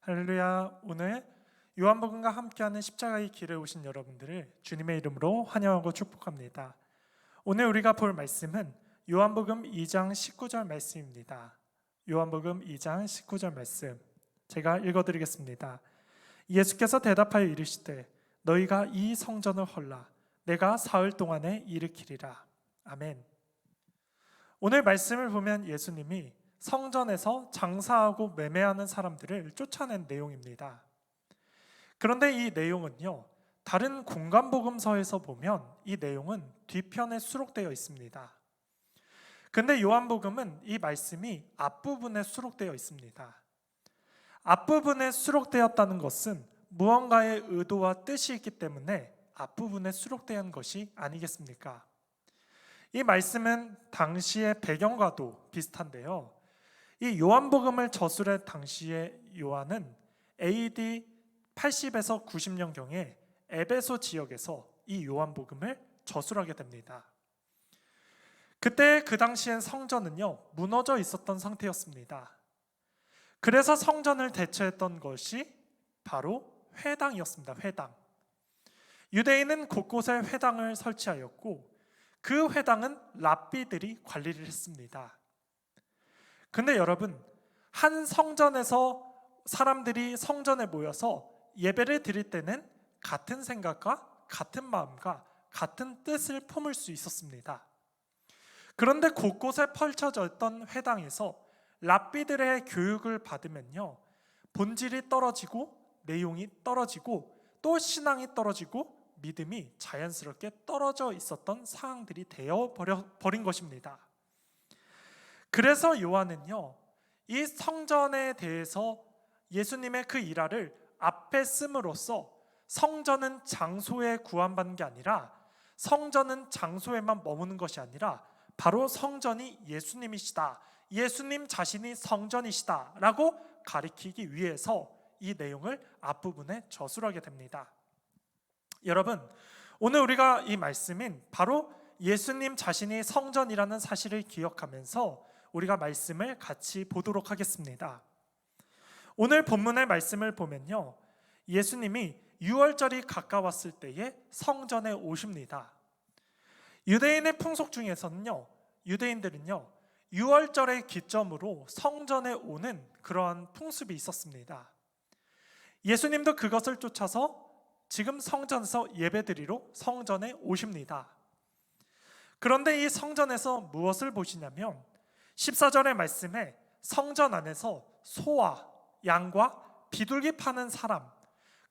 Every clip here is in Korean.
할렐루야. 오늘 요한복음과 함께하는 십자가의 길에 오신 여러분들을 주님의 이름으로 환영하고 축복합니다. 오늘 우리가 볼 말씀은 요한복음 2장 19절 말씀입니다. 요한복음 2장 19절 말씀 제가 읽어드리겠습니다. 예수께서 대답하여 이르시되 너희가 이 성전을 헐라 내가 사흘 동안에 일으키리라. 아멘. 오늘 말씀을 보면 예수님이 성전에서 장사하고 매매하는 사람들을 쫓아낸 내용입니다. 그런데 이 내용은요, 다른 공간복음서에서 보면 이 내용은 뒤편에 수록되어 있습니다. 근데 요한복음은 이 말씀이 앞부분에 수록되어 있습니다. 앞부분에 수록되었다는 것은 무언가의 의도와 뜻이 있기 때문에 앞부분에 수록된 것이 아니겠습니까? 이 말씀은 당시의 배경과도 비슷한데요. 이 요한복음을 저술할 당시의 요한은 AD 80에서 90년경에 에베소 지역에서 이 요한복음을 저술하게 됩니다. 그때 그 당시엔 성전은요, 무너져 있었던 상태였습니다. 그래서 성전을 대체했던 것이 바로 회당이었습니다. 회당. 유대인은 곳곳에 회당을 설치하였고 그 회당은 랍비들이 관리를 했습니다. 근데 여러분, 한 성전에서 사람들이 성전에 모여서 예배를 드릴 때는 같은 생각과 같은 마음과 같은 뜻을 품을 수 있었습니다. 그런데 곳곳에 펼쳐져 있던 회당에서 랍비들의 교육을 받으면요, 본질이 떨어지고 내용이 떨어지고 또 신앙이 떨어지고 믿음이 자연스럽게 떨어져 있었던 상황들이 되어 버린 것입니다. 그래서 요한은요, 이 성전에 대해서 예수님의 그 일화를 앞에 씀으로써 성전은 장소에 구원받는 게 아니라 성전은 장소에만 머무는 것이 아니라 바로 성전이 예수님이시다, 예수님 자신이 성전이시다 라고 가리키기 위해서 이 내용을 앞부분에 저술하게 됩니다. 여러분, 오늘 우리가 이 말씀인 바로 예수님 자신이 성전이라는 사실을 기억하면서 우리가 말씀을 같이 보도록 하겠습니다. 오늘 본문의 말씀을 보면요, 예수님이 유월절이 가까웠을 때에 성전에 오십니다. 유대인의 풍속 중에서는요, 유대인들은요, 유월절의 기점으로 성전에 오는 그러한 풍습이 있었습니다. 예수님도 그것을 쫓아서 지금 성전에서 예배드리러 성전에 오십니다. 그런데 이 성전에서 무엇을 보시냐면 14절의 말씀에 성전 안에서 소와 양과 비둘기 파는 사람,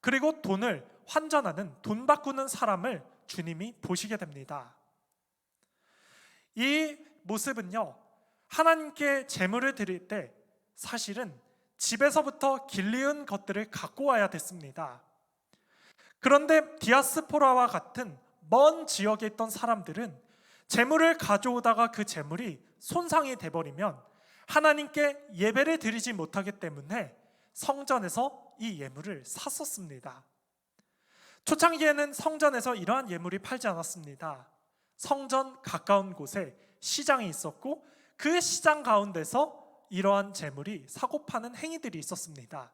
그리고 돈을 환전하는 돈 바꾸는 사람을 주님이 보시게 됩니다. 이 모습은요, 하나님께 제물을 드릴 때 사실은 집에서부터 길리은 것들을 갖고 와야 됐습니다. 그런데 디아스포라와 같은 먼 지역에 있던 사람들은 제물을 가져오다가 그 제물이 손상이 돼버리면 하나님께 예배를 드리지 못하기 때문에 성전에서 이 예물을 샀었습니다. 초창기에는 성전에서 이러한 예물이 팔지 않았습니다. 성전 가까운 곳에 시장이 있었고 그 시장 가운데서 이러한 제물이 사고 파는 행위들이 있었습니다.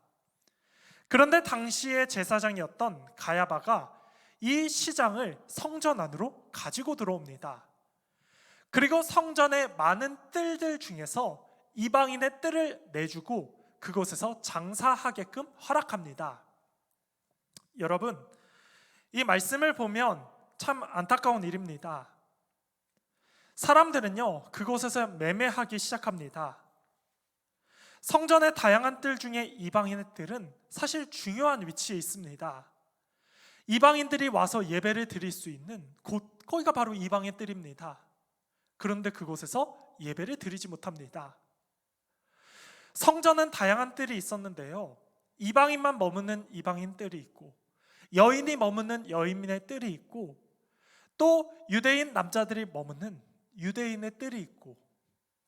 그런데 당시의 제사장이었던 가야바가 이 시장을 성전 안으로 가지고 들어옵니다. 그리고 성전의 많은 뜰들 중에서 이방인의 뜰을 내주고 그곳에서 장사하게끔 허락합니다. 여러분, 이 말씀을 보면 참 안타까운 일입니다. 사람들은요, 그곳에서 매매하기 시작합니다. 성전의 다양한 뜰 중에 이방인의 뜰은 사실 중요한 위치에 있습니다. 이방인들이 와서 예배를 드릴 수 있는 곳, 거기가 바로 이방의 뜰입니다. 그런데 그곳에서 예배를 드리지 못합니다. 성전은 다양한 뜰이 있었는데요, 이방인만 머무는 이방인 뜰이 있고 여인이 머무는 여인의 뜰이 있고 또 유대인 남자들이 머무는 유대인의 뜰이 있고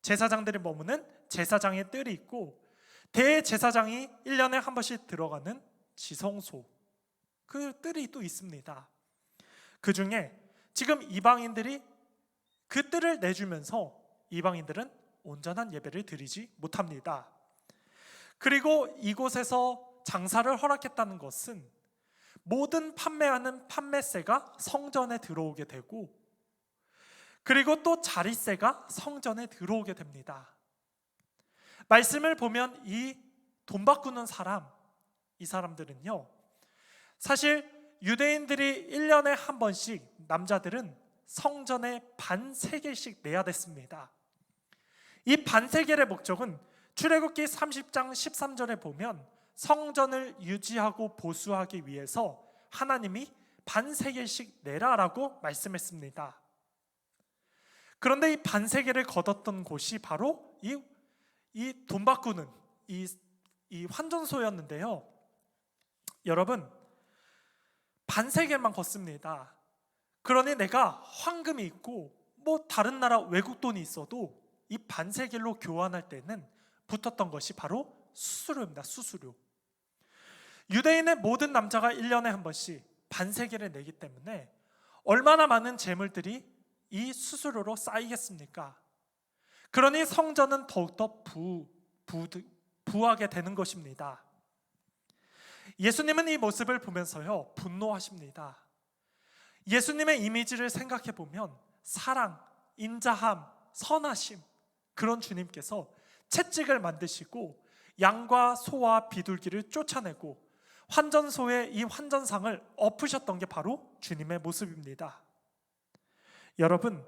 제사장들이 머무는 제사장의 뜰이 있고 대제사장이 1년에 한 번씩 들어가는 지성소, 그 뜰이 또 있습니다. 그 중에 지금 이방인들이 그 뜰을 내주면서 이방인들은 온전한 예배를 드리지 못합니다. 그리고 이곳에서 장사를 허락했다는 것은 모든 판매하는 판매세가 성전에 들어오게 되고, 그리고 또 자리세가 성전에 들어오게 됩니다. 말씀을 보면 이 돈 바꾸는 사람, 이 사람들은요, 사실 유대인들이 1년에 한 번씩 남자들은 성전에 반세겔씩 내야 됐습니다. 이 반세겔의 목적은 출애굽기 30장 13절에 보면 성전을 유지하고 보수하기 위해서 하나님이 반세겔씩 내라라고 말씀했습니다. 그런데 이 반세겔을 거뒀던 곳이 바로 이 돈 바꾸는 이 환전소였는데요. 여러분, 반세겔만 걷습니다. 그러니 내가 황금이 있고 뭐 다른 나라 외국 돈이 있어도 이 반세겔로 교환할 때는 붙었던 것이 바로 수수료입니다. 수수료. 유대인의 모든 남자가 1년에 한 번씩 반세겔을 내기 때문에 얼마나 많은 재물들이 이 수수료로 쌓이겠습니까? 그러니 성전은 더욱더 부하게 되는 것입니다. 예수님은 이 모습을 보면서요, 분노하십니다. 예수님의 이미지를 생각해 보면 사랑, 인자함, 선하심, 그런 주님께서 채찍을 만드시고 양과 소와 비둘기를 쫓아내고 환전소의 이 환전상을 엎으셨던 게 바로 주님의 모습입니다. 여러분,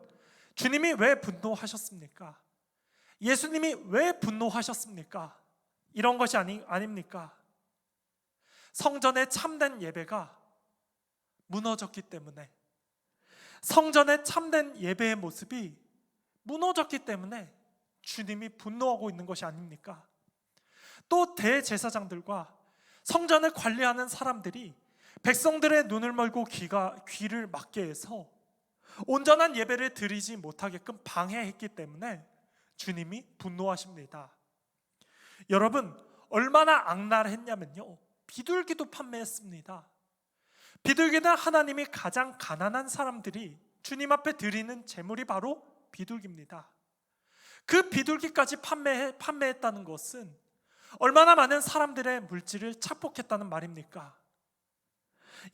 주님이 왜 분노하셨습니까? 예수님이 왜 분노하셨습니까? 이런 것이 아닙니까? 성전의 참된 예배가 무너졌기 때문에, 성전의 참된 예배의 모습이 무너졌기 때문에 주님이 분노하고 있는 것이 아닙니까? 또 대제사장들과 성전을 관리하는 사람들이 백성들의 눈을 멀고 귀를 막게 해서 온전한 예배를 드리지 못하게끔 방해했기 때문에 주님이 분노하십니다. 여러분, 얼마나 악랄했냐면요, 비둘기도 판매했습니다. 비둘기는 하나님이 가장 가난한 사람들이 주님 앞에 드리는 제물이 바로 비둘기입니다. 그 비둘기까지 판매했다는 것은 얼마나 많은 사람들의 물질을 착복했다는 말입니까?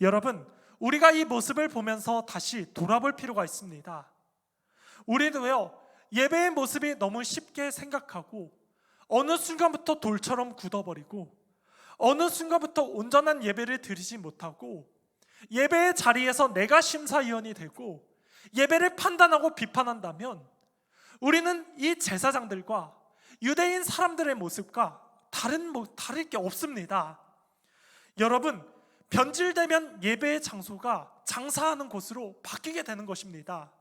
여러분, 우리가 이 모습을 보면서 다시 돌아볼 필요가 있습니다. 우리도요, 예배의 모습이 너무 쉽게 생각하고 어느 순간부터 돌처럼 굳어버리고 어느 순간부터 온전한 예배를 드리지 못하고 예배의 자리에서 내가 심사위원이 되고 예배를 판단하고 비판한다면 우리는 이 제사장들과 유대인 사람들의 모습과 다를 게 없습니다. 여러분, 변질되면 예배의 장소가 장사하는 곳으로 바뀌게 되는 것입니다.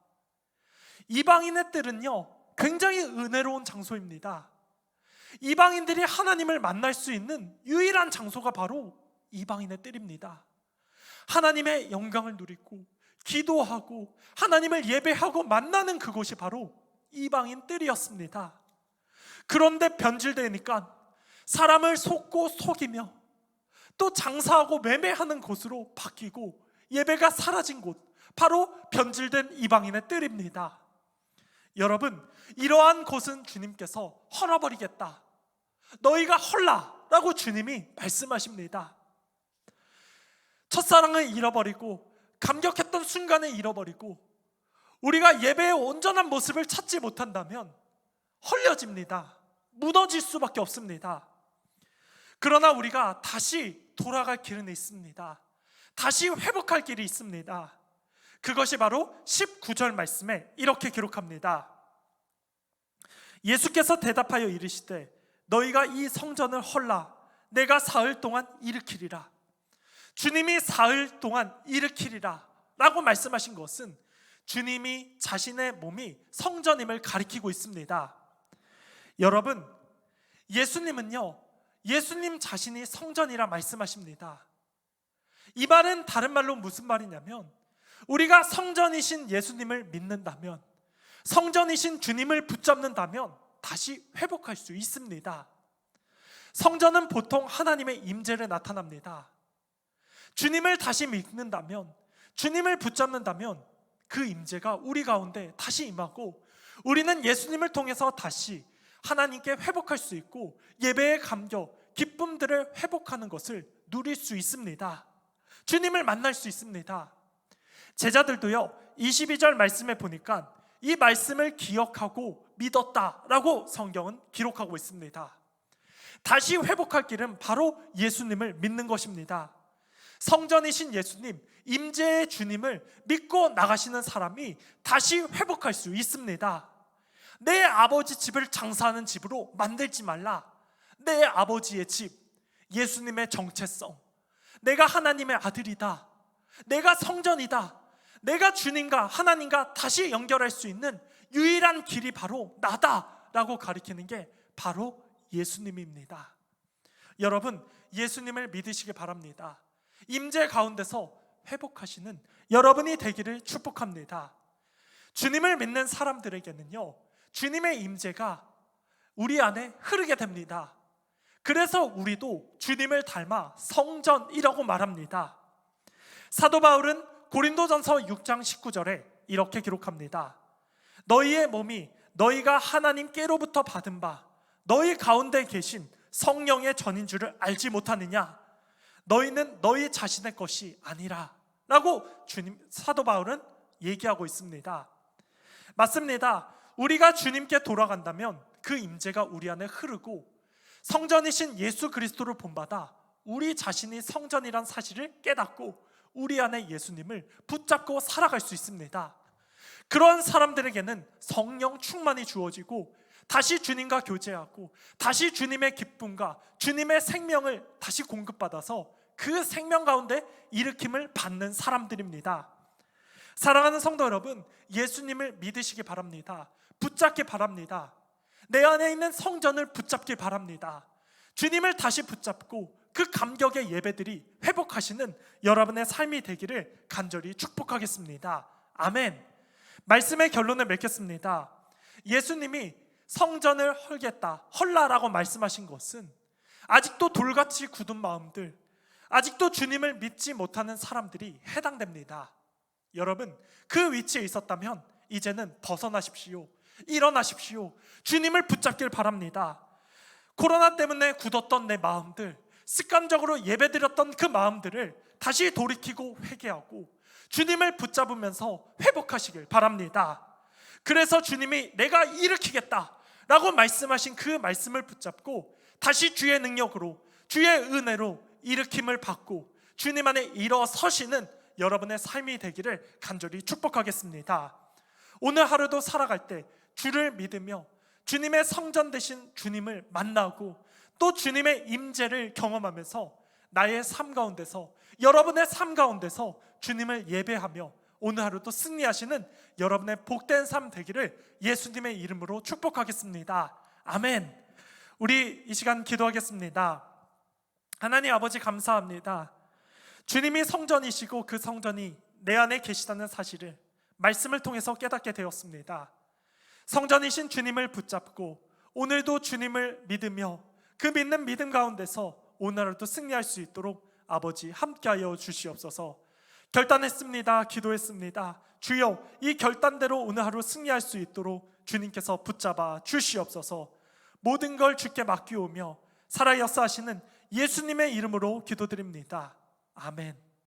이방인의 뜰은요, 굉장히 은혜로운 장소입니다. 이방인들이 하나님을 만날 수 있는 유일한 장소가 바로 이방인의 뜰입니다. 하나님의 영광을 누리고 기도하고 하나님을 예배하고 만나는 그곳이 바로 이방인 뜰이었습니다. 그런데 변질되니까 사람을 속고 속이며 또 장사하고 매매하는 곳으로 바뀌고 예배가 사라진 곳, 바로 변질된 이방인의 뜰입니다. 여러분, 이러한 곳은 주님께서 헐어버리겠다, 너희가 헐라 라고 주님이 말씀하십니다. 첫사랑을 잃어버리고 감격했던 순간을 잃어버리고 우리가 예배의 온전한 모습을 찾지 못한다면 헐려집니다. 무너질 수밖에 없습니다. 그러나 우리가 다시 돌아갈 길은 있습니다. 다시 회복할 길이 있습니다. 그것이 바로 19절 말씀에 이렇게 기록합니다. 예수께서 대답하여 이르시되 너희가 이 성전을 헐라 내가 사흘 동안 일으키리라. 주님이 사흘 동안 일으키리라 라고 말씀하신 것은 주님이 자신의 몸이 성전임을 가리키고 있습니다. 여러분, 예수님은요, 예수님 자신이 성전이라 말씀하십니다. 이 말은 다른 말로 무슨 말이냐면, 우리가 성전이신 예수님을 믿는다면, 성전이신 주님을 붙잡는다면 다시 회복할 수 있습니다. 성전은 보통 하나님의 임재를 나타납니다. 주님을 다시 믿는다면, 주님을 붙잡는다면 그 임재가 우리 가운데 다시 임하고 우리는 예수님을 통해서 다시 하나님께 회복할 수 있고 예배의 감격, 기쁨들을 회복하는 것을 누릴 수 있습니다. 주님을 만날 수 있습니다. 제자들도요, 22절 말씀에 보니까 이 말씀을 기억하고 믿었다라고 성경은 기록하고 있습니다. 다시 회복할 길은 바로 예수님을 믿는 것입니다. 성전이신 예수님, 임재의 주님을 믿고 나가시는 사람이 다시 회복할 수 있습니다. 내 아버지 집을 장사하는 집으로 만들지 말라. 내 아버지의 집, 예수님의 정체성, 내가 하나님의 아들이다, 내가 성전이다, 내가 주님과 하나님과 다시 연결할 수 있는 유일한 길이 바로 나다라고 가리키는 게 바로 예수님입니다. 여러분, 예수님을 믿으시기 바랍니다. 임재 가운데서 회복하시는 여러분이 되기를 축복합니다. 주님을 믿는 사람들에게는요, 주님의 임재가 우리 안에 흐르게 됩니다. 그래서 우리도 주님을 닮아 성전이라고 말합니다. 사도 바울은 고린도전서 6장 19절에 이렇게 기록합니다. 너희의 몸이 너희가 하나님께로부터 받은 바 너희 가운데 계신 성령의 전인 줄을 알지 못하느냐? 너희는 너희 자신의 것이 아니라 라고 사도 바울은 얘기하고 있습니다. 맞습니다. 우리가 주님께 돌아간다면 그 임재가 우리 안에 흐르고 성전이신 예수 그리스도를 본받아 우리 자신이 성전이란 사실을 깨닫고 우리 안에 예수님을 붙잡고 살아갈 수 있습니다. 그런 사람들에게는 성령 충만이 주어지고 다시 주님과 교제하고 다시 주님의 기쁨과 주님의 생명을 다시 공급받아서 그 생명 가운데 일으킴을 받는 사람들입니다. 사랑하는 성도 여러분, 예수님을 믿으시기 바랍니다. 붙잡기 바랍니다. 내 안에 있는 성전을 붙잡기 바랍니다. 주님을 다시 붙잡고 그 감격의 예배들이 회복하시는 여러분의 삶이 되기를 간절히 축복하겠습니다. 아멘. 말씀의 결론을 맺겠습니다. 예수님이 성전을 헐라라고 말씀하신 것은 아직도 돌같이 굳은 마음들, 아직도 주님을 믿지 못하는 사람들이 해당됩니다. 여러분, 그 위치에 있었다면 이제는 벗어나십시오. 일어나십시오. 주님을 붙잡길 바랍니다. 코로나 때문에 굳었던 내 마음들, 습관적으로 예배드렸던 그 마음들을 다시 돌이키고 회개하고 주님을 붙잡으면서 회복하시길 바랍니다. 그래서 주님이 내가 일으키겠다 라고 말씀하신 그 말씀을 붙잡고 다시 주의 능력으로, 주의 은혜로 일으킴을 받고 주님 안에 일어서시는 여러분의 삶이 되기를 간절히 축복하겠습니다. 오늘 하루도 살아갈 때 주를 믿으며 주님의 성전 되신 주님을 만나고 또 주님의 임재를 경험하면서 나의 삶 가운데서, 여러분의 삶 가운데서 주님을 예배하며 오늘 하루도 승리하시는 여러분의 복된 삶 되기를 예수님의 이름으로 축복하겠습니다. 아멘. 우리 이 시간 기도하겠습니다. 하나님 아버지, 감사합니다. 주님이 성전이시고 그 성전이 내 안에 계시다는 사실을 말씀을 통해서 깨닫게 되었습니다. 성전이신 주님을 붙잡고 오늘도 주님을 믿으며 그 믿는 믿음 가운데서 오늘 하루도 승리할 수 있도록 아버지 함께하여 주시옵소서. 결단했습니다. 기도했습니다. 주여, 이 결단대로 오늘 하루 승리할 수 있도록 주님께서 붙잡아 주시옵소서. 모든 걸 주께 맡기오며 살아 역사하시는 예수님의 이름으로 기도드립니다. 아멘.